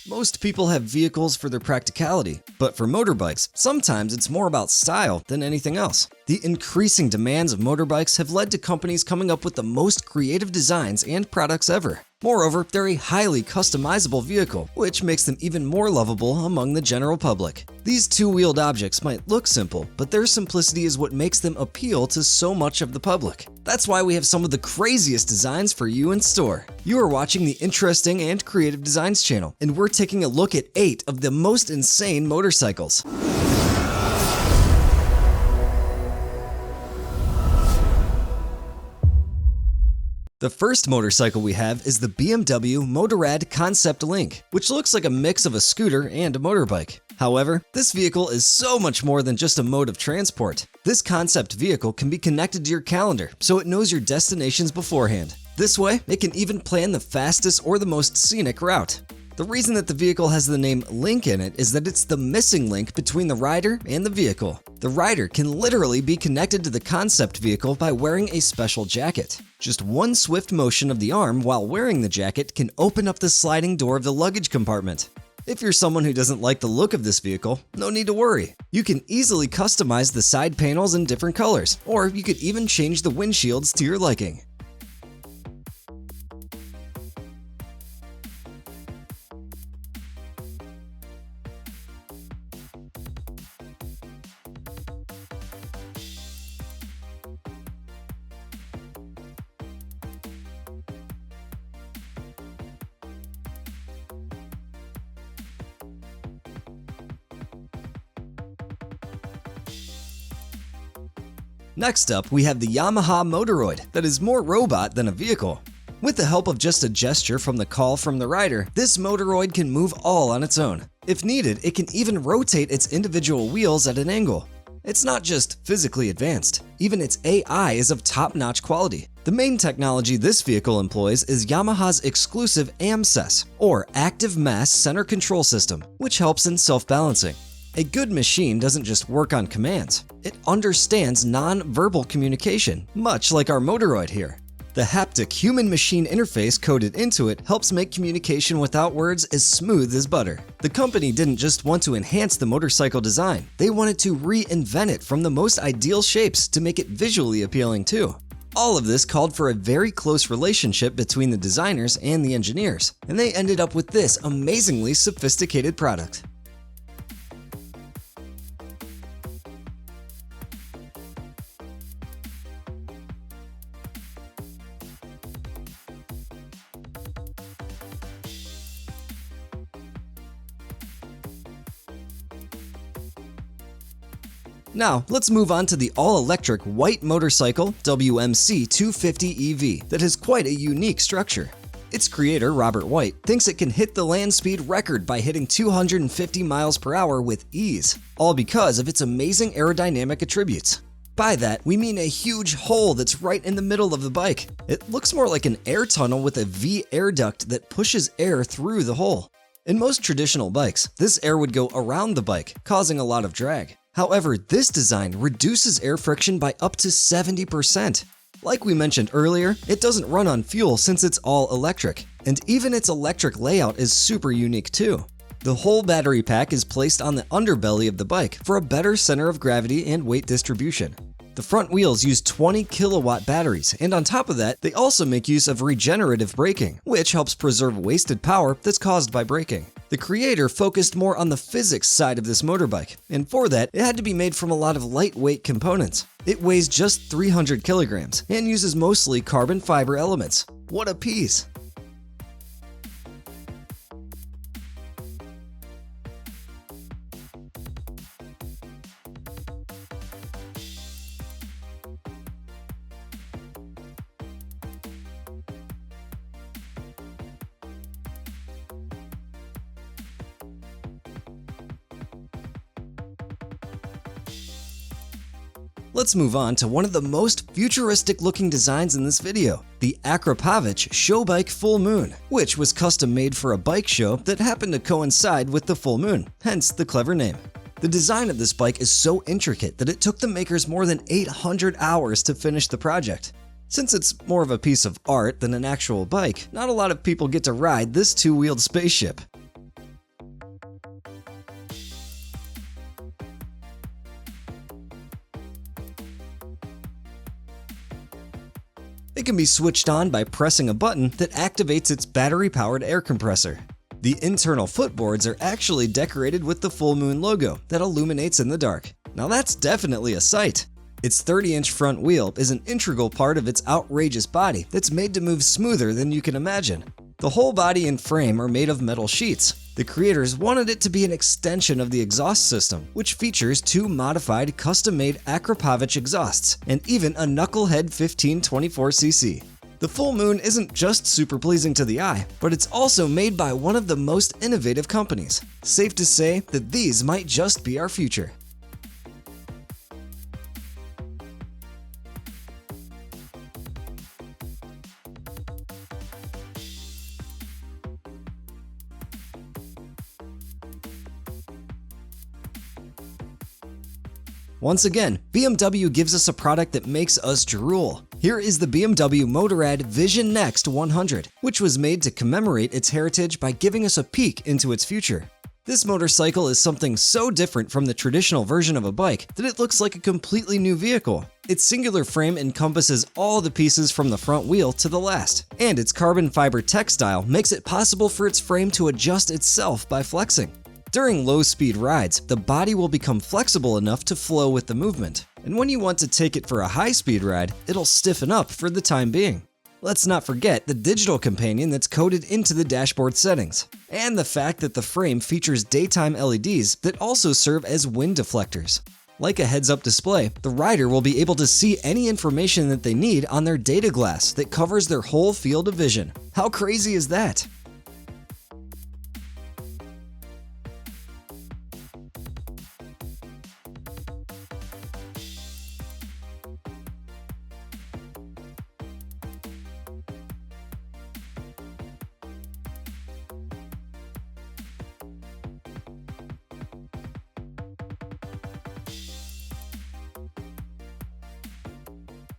Most people have vehicles for their practicality, but for motorbikes, sometimes it's more about style than anything else. The increasing demands of motorbikes have led to companies coming up with the most creative designs and products ever. Moreover, they're a highly customizable vehicle, which makes them even more lovable among the general public. These two-wheeled objects might look simple, but their simplicity is what makes them appeal to so much of the public. That's why we have some of the craziest designs for you in store. You are watching the Interesting and Creative Designs channel, and we're taking a look at 8 of the most insane motorcycles. The first motorcycle we have is the BMW Motorrad Concept Link, which looks like a mix of a scooter and a motorbike. However, this vehicle is so much more than just a mode of transport. This concept vehicle can be connected to your calendar, so it knows your destinations beforehand. This way, it can even plan the fastest or the most scenic route. The reason that the vehicle has the name Link in it is that it's the missing link between the rider and the vehicle. The rider can literally be connected to the concept vehicle by wearing a special jacket. Just one swift motion of the arm while wearing the jacket can open up the sliding door of the luggage compartment. If you're someone who doesn't like the look of this vehicle, no need to worry. You can easily customize the side panels in different colors, or you could even change the windshields to your liking. Next up, we have the Yamaha Motoroid that is more robot than a vehicle. With the help of just a gesture from the call from the rider, this Motoroid can move all on its own. If needed, it can even rotate its individual wheels at an angle. It's not just physically advanced, even its AI is of top-notch quality. The main technology this vehicle employs is Yamaha's exclusive AMSES, or Active Mass Center Control System, which helps in self-balancing. A good machine doesn't just work on commands, it understands non-verbal communication, much like our Motoroid here. The haptic human-machine interface coded into it helps make communication without words as smooth as butter. The company didn't just want to enhance the motorcycle design, they wanted to reinvent it from the most ideal shapes to make it visually appealing too. All of this called for a very close relationship between the designers and the engineers, and they ended up with this amazingly sophisticated product. Now, let's move on to the all-electric white motorcycle WMC 250 EV that has quite a unique structure. Its creator, Robert White, thinks it can hit the land speed record by hitting 250 miles per hour with ease, all because of its amazing aerodynamic attributes. By that, we mean a huge hole that's right in the middle of the bike. It looks more like an air tunnel with a V air duct that pushes air through the hole. In most traditional bikes, this air would go around the bike, causing a lot of drag. However, this design reduces air friction by up to 70%. Like we mentioned earlier, it doesn't run on fuel since it's all electric, and even its electric layout is super unique too. The whole battery pack is placed on the underbelly of the bike for a better center of gravity and weight distribution. The front wheels use 20 kilowatt batteries, and on top of that, they also make use of regenerative braking, which helps preserve wasted power that's caused by braking. The creator focused more on the physics side of this motorbike, and for that, it had to be made from a lot of lightweight components. It weighs just 300 kilograms and uses mostly carbon fiber elements. What a piece! Let's move on to one of the most futuristic looking designs in this video, the Akrapovic show bike Full Moon, which was custom made for a bike show that happened to coincide with the full moon, hence the clever name. The design of this bike is so intricate that it took the makers more than 800 hours to finish the project. Since it's more of a piece of art than an actual bike, not a lot of people get to ride this two-wheeled spaceship. It can be switched on by pressing a button that activates its battery-powered air compressor. The internal footboards are actually decorated with the full moon logo that illuminates in the dark. Now that's definitely a sight. Its 30-inch front wheel is an integral part of its outrageous body that's made to move smoother than you can imagine. The whole body and frame are made of metal sheets. The creators wanted it to be an extension of the exhaust system, which features 2 modified custom-made Akrapovic exhausts and even a knucklehead 1524cc. The full moon isn't just super pleasing to the eye, but it's also made by one of the most innovative companies. Safe to say that these might just be our future. Once again, BMW gives us a product that makes us drool. Here is the BMW Motorrad Vision Next 100, which was made to commemorate its heritage by giving us a peek into its future. This motorcycle is something so different from the traditional version of a bike that it looks like a completely new vehicle. Its singular frame encompasses all the pieces from the front wheel to the last, and its carbon fiber textile makes it possible for its frame to adjust itself by flexing. During low-speed rides, the body will become flexible enough to flow with the movement, and when you want to take it for a high-speed ride, it'll stiffen up for the time being. Let's not forget the digital companion that's coded into the dashboard settings, and the fact that the frame features daytime LEDs that also serve as wind deflectors. Like a heads-up display, the rider will be able to see any information that they need on their data glass that covers their whole field of vision. How crazy is that?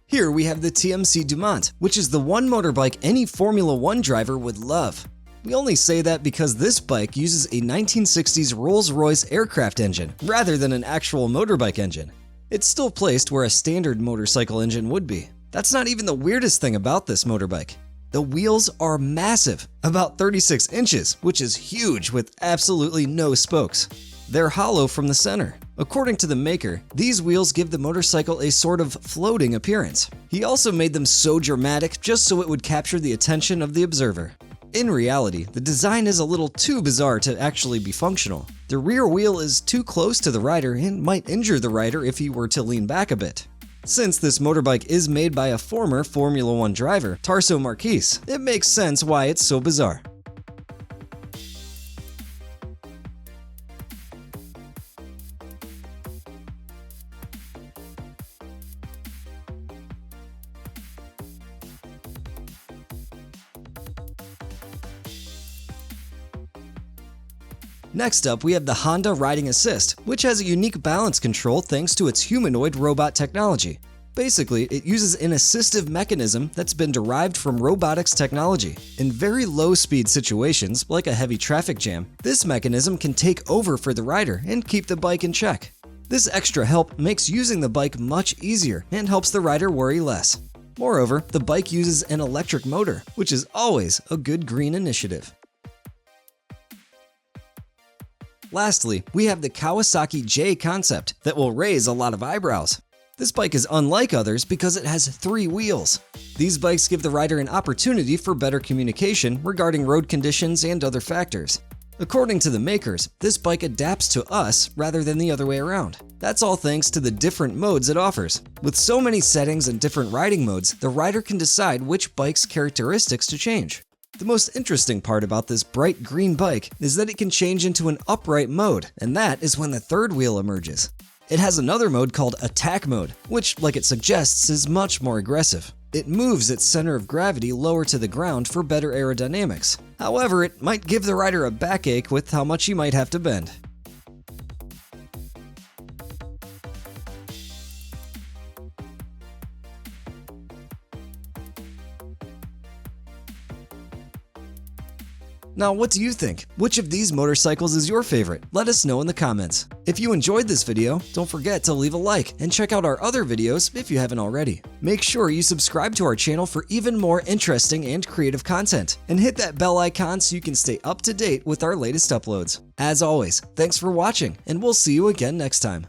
Here we have the TMC Dumont, which is the one motorbike any Formula 1 driver would love. We only say that because this bike uses a 1960s Rolls-Royce aircraft engine rather than an actual motorbike engine. It's still placed where a standard motorcycle engine would be. That's not even the weirdest thing about this motorbike. The wheels are massive, about 36 inches, which is huge with absolutely no spokes. They're hollow from the center. According to the maker, these wheels give the motorcycle a sort of floating appearance. He also made them so dramatic just so it would capture the attention of the observer. In reality, the design is a little too bizarre to actually be functional. The rear wheel is too close to the rider and might injure the rider if he were to lean back a bit. Since this motorbike is made by a former Formula 1 driver, Tarso Marquise, it makes sense why it's so bizarre. Next up, we have the Honda Riding Assist, which has a unique balance control thanks to its humanoid robot technology. Basically, it uses an assistive mechanism that's been derived from robotics technology. In very low-speed situations, like a heavy traffic jam, this mechanism can take over for the rider and keep the bike in check. This extra help makes using the bike much easier and helps the rider worry less. Moreover, the bike uses an electric motor, which is always a good green initiative. Lastly, we have the Kawasaki J concept that will raise a lot of eyebrows. This bike is unlike others because it has 3 wheels. These bikes give the rider an opportunity for better communication regarding road conditions and other factors. According to the makers, this bike adapts to us rather than the other way around. That's all thanks to the different modes it offers. With so many settings and different riding modes, the rider can decide which bike's characteristics to change. The most interesting part about this bright green bike is that it can change into an upright mode, and that is when the third wheel emerges. It has another mode called Attack Mode, which, like it suggests, is much more aggressive. It moves its center of gravity lower to the ground for better aerodynamics. However, it might give the rider a backache with how much he might have to bend. Now, what do you think? Which of these motorcycles is your favorite? Let us know in the comments. If you enjoyed this video, don't forget to leave a like and check out our other videos if you haven't already. Make sure you subscribe to our channel for even more interesting and creative content, and hit that bell icon so you can stay up to date with our latest uploads. As always, thanks for watching, and we'll see you again next time.